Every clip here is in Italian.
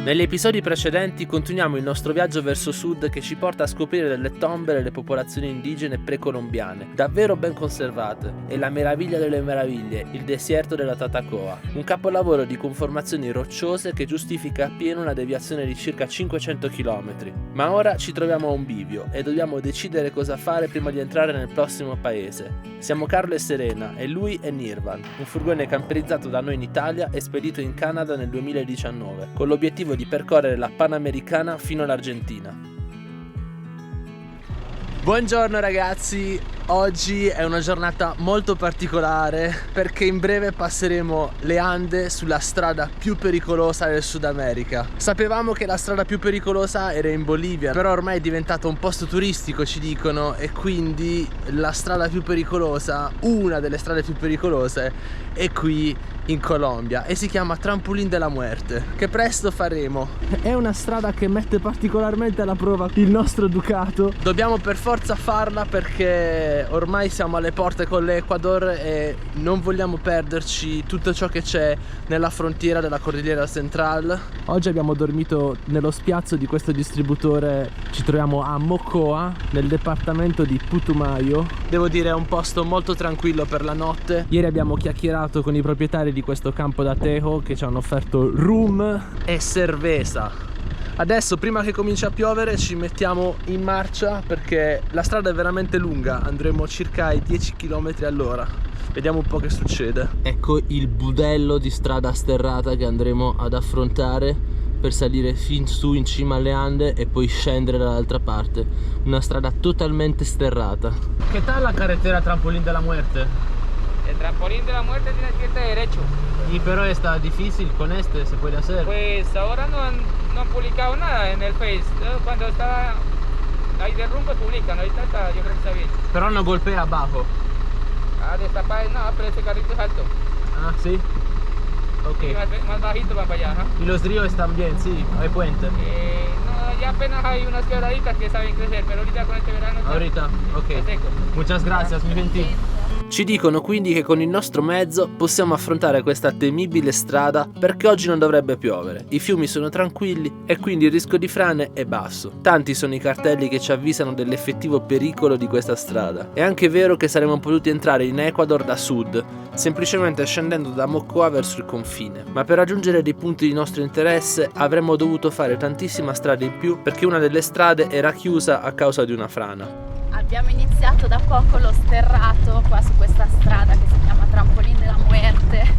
Negli episodi precedenti continuiamo il nostro viaggio verso sud che ci porta a scoprire delle tombe delle popolazioni indigene precolombiane, davvero ben conservate, e la meraviglia delle meraviglie, il deserto della Tatacoa, un capolavoro di conformazioni rocciose che giustifica appieno una deviazione di circa 500 km. Ma ora ci troviamo a un bivio e dobbiamo decidere cosa fare prima di entrare nel prossimo paese. Siamo Carlo e Serena e lui è Nirvan, un furgone camperizzato da noi in Italia e spedito in Canada nel 2019, con l'obiettivo di percorrere la Panamericana fino all'Argentina. Buongiorno ragazzi, oggi è una giornata molto particolare perché in breve passeremo le Ande sulla strada più pericolosa del Sud America. Sapevamo che la strada più pericolosa era in Bolivia, però ormai è diventato un posto turistico, ci dicono, e quindi la strada più pericolosa, una delle strade più pericolose, è qui in Colombia e si chiama Trampolín de la Muerte, che presto faremo. È una strada che mette particolarmente alla prova il nostro Ducato. Dobbiamo per forza farla perché ormai siamo alle porte con l'Ecuador e non vogliamo perderci tutto ciò che c'è nella frontiera della Cordillera Central. Oggi abbiamo dormito nello spiazzo di questo distributore. Ci troviamo a Mocoa, nel departamento di Putumayo. Devo dire è un posto molto tranquillo per la notte. Ieri abbiamo chiacchierato con i proprietari di questo campo da tejo che ci hanno offerto room e cerveza. Adesso prima che cominci a piovere ci mettiamo in marcia perché la strada è veramente lunga, andremo circa ai 10 km all'ora. Vediamo un po' che succede. Ecco il budello di strada sterrata che andremo ad affrontare per salire fin su in cima alle Ande e poi scendere dall'altra parte. Una strada totalmente sterrata. Che tal la carretera Trampolín de la Muerte? El trampolín de la muerte tienes que irte derecho. Y pero está difícil con este, ¿se puede hacer? Pues ahora no han publicado nada en el Face. Cuando estaba ahí de rumbo publican, ahorita está, yo creo que está bien. Pero no golpea abajo. Ah, destapar no, pero ese carrito es alto. Ah, sí. Ok. Sí, más bajito van para allá. ¿No? Y los ríos también, sí, hay puente. No, ya apenas hay unas quebraditas que saben crecer, pero ahorita con este verano está, Ahorita, ok. está seco. Muchas gracias, mi gentil. Ci dicono quindi che con il nostro mezzo possiamo affrontare questa temibile strada perché oggi non dovrebbe piovere, i fiumi sono tranquilli e quindi il rischio di frane è basso. Tanti sono i cartelli che ci avvisano dell'effettivo pericolo di questa strada. È anche vero che saremmo potuti entrare in Ecuador da sud, semplicemente scendendo da Mocoa verso il confine, ma per raggiungere dei punti di nostro interesse avremmo dovuto fare tantissima strada in più perché una delle strade era chiusa a causa di una frana. Abbiamo iniziato da poco lo sterrato qua su questa strada che si chiama Trampolín de la Muerte.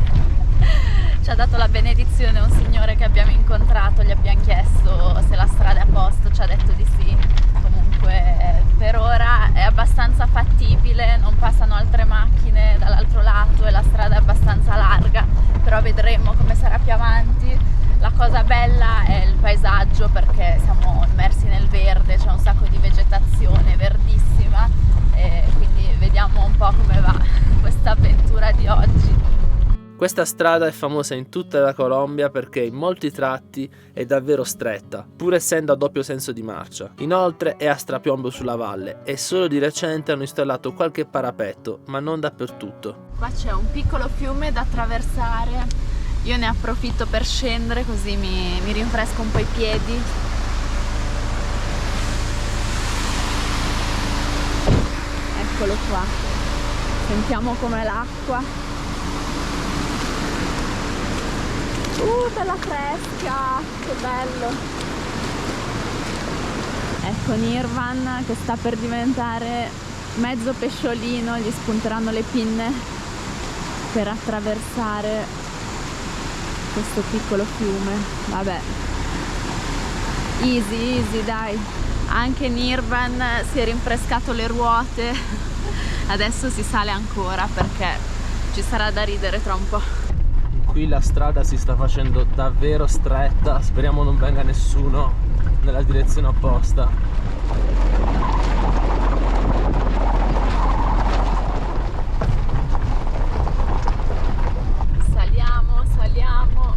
Ci ha dato la benedizione un signore che abbiamo incontrato, gli abbiamo chiesto se la strada è a posto, ci ha detto di sì. Comunque per ora è abbastanza fattibile, non passano altre macchine dall'altro lato e la strada è abbastanza larga, però vedremo come sarà più avanti. La cosa bella è il paesaggio perché siamo immersi nel verde, c'è un sacco di vegetazione verdissima e quindi vediamo un po' come va questa avventura di oggi. Questa strada è famosa in tutta la Colombia perché in molti tratti è davvero stretta, pur essendo a doppio senso di marcia. Inoltre è a strapiombo sulla valle e solo di recente hanno installato qualche parapetto, ma non dappertutto. Qua c'è un piccolo fiume da attraversare. Io ne approfitto per scendere così mi rinfresco un po' i piedi. Eccolo qua, sentiamo com'è l'acqua. Bella fresca, che bello. Ecco Nirvan che sta per diventare mezzo pesciolino, gli spunteranno le pinne per attraversare questo piccolo fiume. Vabbè, easy easy dai. Anche Nirvan si è rinfrescato le ruote. Adesso si sale ancora perché ci sarà da ridere tra un po'. Qui la strada si sta facendo davvero stretta, speriamo non venga nessuno nella direzione opposta. Saliamo,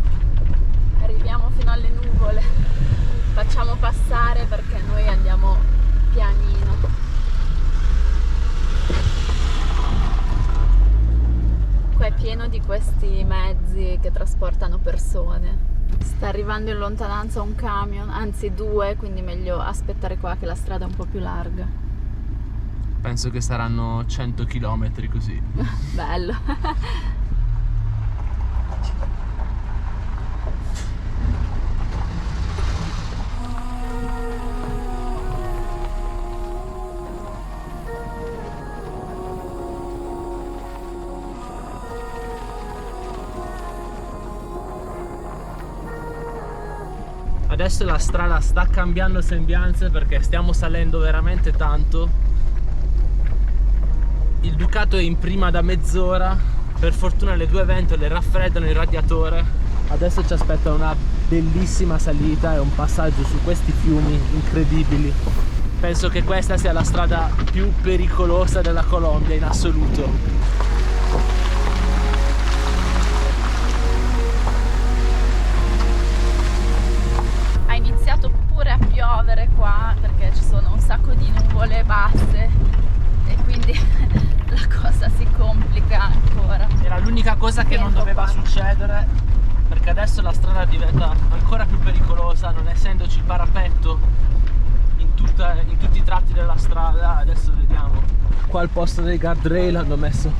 arriviamo fino alle nuvole, facciamo passare perché noi andiamo pianino. Qua è pieno di questi mezzi che trasportano persone. Sta arrivando in lontananza un camion, anzi due, quindi meglio aspettare qua che la strada è un po' più larga. Penso che saranno 100 km così. Bello. Adesso la strada sta cambiando sembianze perché stiamo salendo veramente tanto. Il Ducato è in prima da mezz'ora. Per fortuna le due ventole raffreddano il radiatore. Adesso ci aspetta una bellissima salita e un passaggio su questi fiumi incredibili. Penso che questa sia la strada più pericolosa della Colombia in assoluto. Pure a piovere qua perché ci sono un sacco di nuvole basse e quindi la cosa si complica ancora. Era l'unica cosa che non doveva succedere, perché adesso la strada diventa ancora più pericolosa, non essendoci il parapetto in tutti i tratti della strada. Adesso vediamo. Qua al posto dei guardrail hanno messo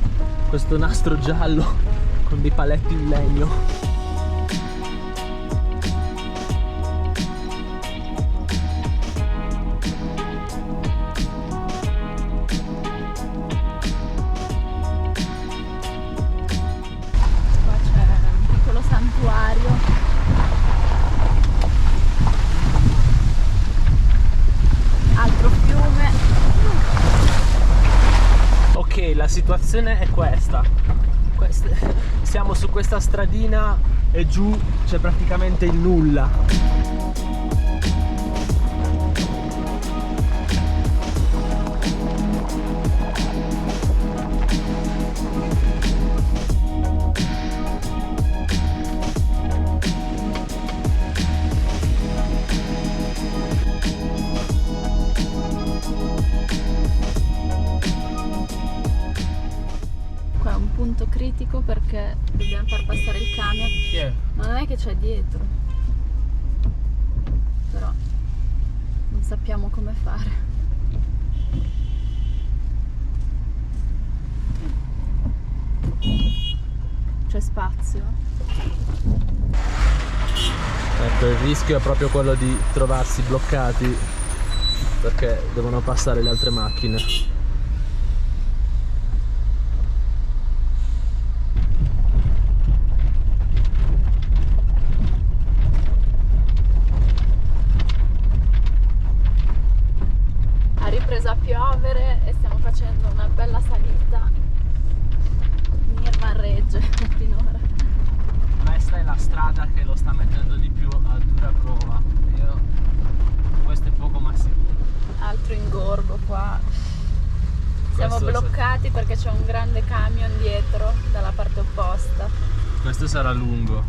questo nastro giallo con dei paletti in legno. Altro fiume. Ok, la situazione è questa. Siamo su questa stradina e giù c'è praticamente il nulla. Critico perché dobbiamo far passare il camion. Yeah. Ma non è che c'è dietro, però non sappiamo come fare. C'è spazio. Ecco, il rischio è proprio quello di trovarsi bloccati perché devono passare le altre macchine. A piovere e stiamo facendo una bella salita. Mirma regge finora. Questa è la strada che lo sta mettendo di più a dura prova. Questo è poco ma sicuro. Altro ingorgo qua. Siamo bloccati perché c'è un grande camion dietro dalla parte opposta. Questo sarà lungo.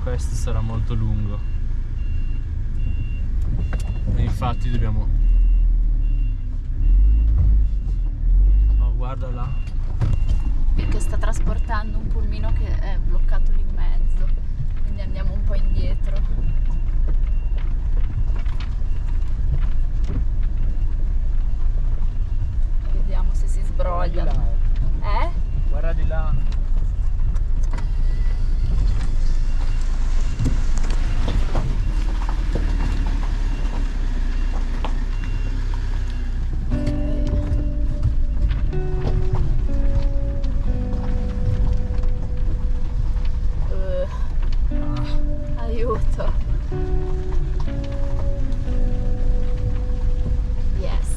Questo sarà molto lungo. E infatti dobbiamo... Guarda là. Che sta trasportando un pulmino che è bloccato lì in mezzo, quindi andiamo un po' indietro. E vediamo se si sbroglia. Guarda di là. Aiuto. Yes.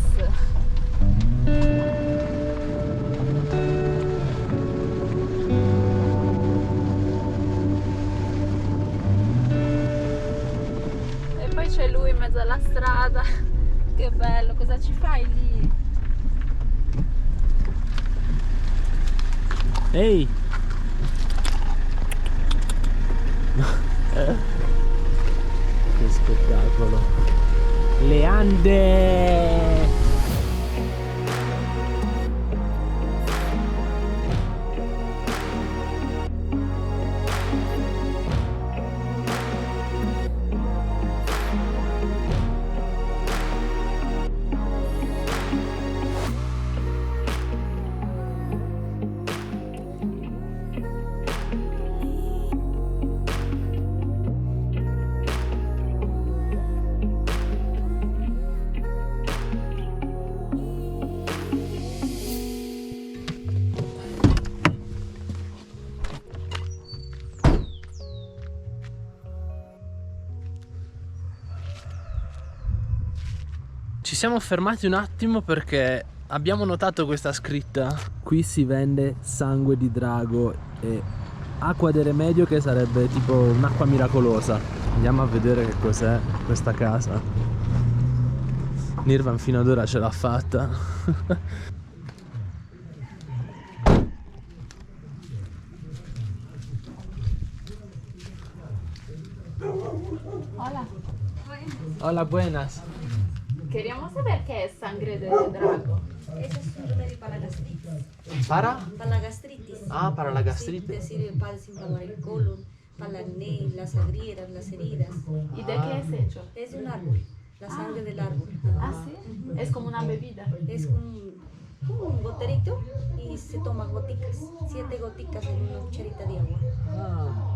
E poi c'è lui in mezzo alla strada. Che bello, cosa ci fai lì? Ehi! Che spettacolo! Le Ande! Ci siamo fermati un attimo perché abbiamo notato questa scritta. Qui si vende sangue di drago e acqua de remedio, che sarebbe tipo un'acqua miracolosa. Andiamo a vedere che cos'è questa casa. Nirvan fino ad ora ce l'ha fatta. Hola. Hola, buenas. Queríamos saber qué es sangre de drago. Ese es un remedio para la gastritis. ¿Para? Para la gastritis. Ah, para la Sí, gastritis. te sirve para desinflamar el colon, para el acné, las agrieras, las heridas. ¿Y de qué es hecho? Es de un árbol, la sangre del árbol. Ah, sí. Es como una bebida. Es como un goterito y se toma goticas, 7 goticas en una cucharita de agua. Ah.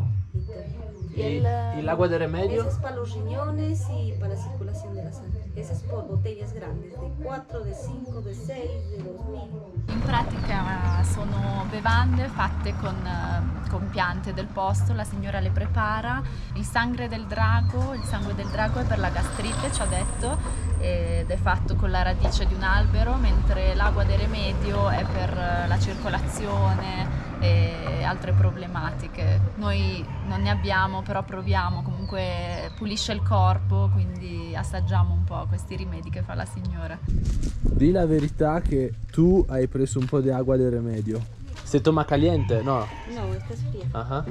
¿Y el, ¿Y el agua de remedio? Ese es para los riñones y para la circulación de la sangre. Ese es por botellas grandes, de 4, de 5, de 6, de 2000. In pratica sono bevande fatte con piante del posto, la signora le prepara. Il sangue del drago è per la gastrite, ci ha detto, ed è fatto con la radice di un albero, mentre l'acqua del remedio è per la circolazione e altre problematiche. Noi non ne abbiamo, però proviamo, comunque pulisce il corpo, quindi assaggiamo un po' questi rimedi che fa la signora. Di la verità che tu hai preso un po' di agua del remedio. Se toma caliente? No. No, esta es fría. Ah.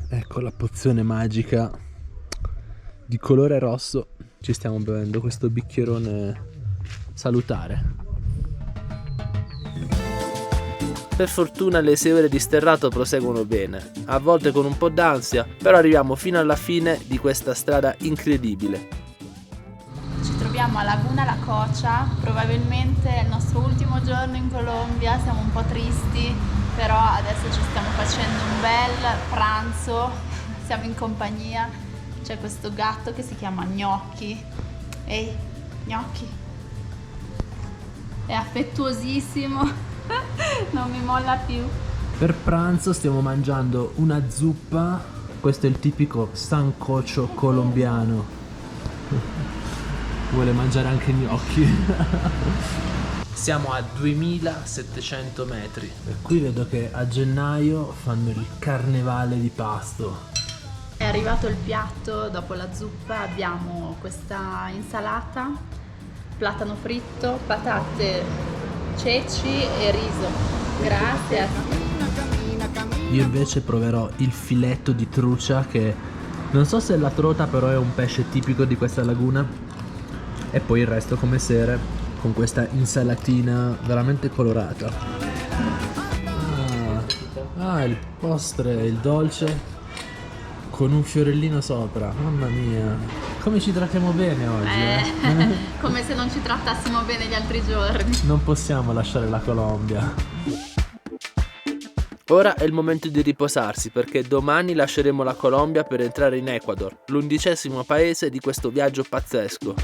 Ecco la pozione magica di colore rosso. Ci stiamo bevendo questo bicchierone salutare. Per fortuna le 6 ore di sterrato proseguono bene, a volte con un po' d'ansia, però arriviamo fino alla fine di questa strada incredibile. Ci troviamo a Laguna La Cocha, probabilmente è il nostro ultimo giorno in Colombia, siamo un po' tristi, però adesso ci stiamo facendo un bel pranzo, siamo in compagnia, c'è questo gatto che si chiama Gnocchi. Ehi, Gnocchi, è affettuosissimo, non mi molla più. Per pranzo stiamo mangiando una zuppa, questo è il tipico sancocho colombiano. Vuole mangiare anche gnocchi. Siamo a 2700 metri e qui vedo che a gennaio fanno il carnevale di Pasto. È arrivato il piatto, dopo la zuppa abbiamo questa insalata, platano fritto, patate, ceci e riso. Grazie. Io invece proverò il filetto di trucia, che non so se è la trota, però è un pesce tipico di questa laguna. E poi il resto come sere con questa insalatina veramente colorata. Il postre, il dolce con un fiorellino sopra. Mamma mia, come ci trattiamo bene oggi, Come se non ci trattassimo bene gli altri giorni. Non possiamo lasciare la Colombia. Ora è il momento di riposarsi, perché domani lasceremo la Colombia per entrare in Ecuador, l'11° paese di questo viaggio pazzesco.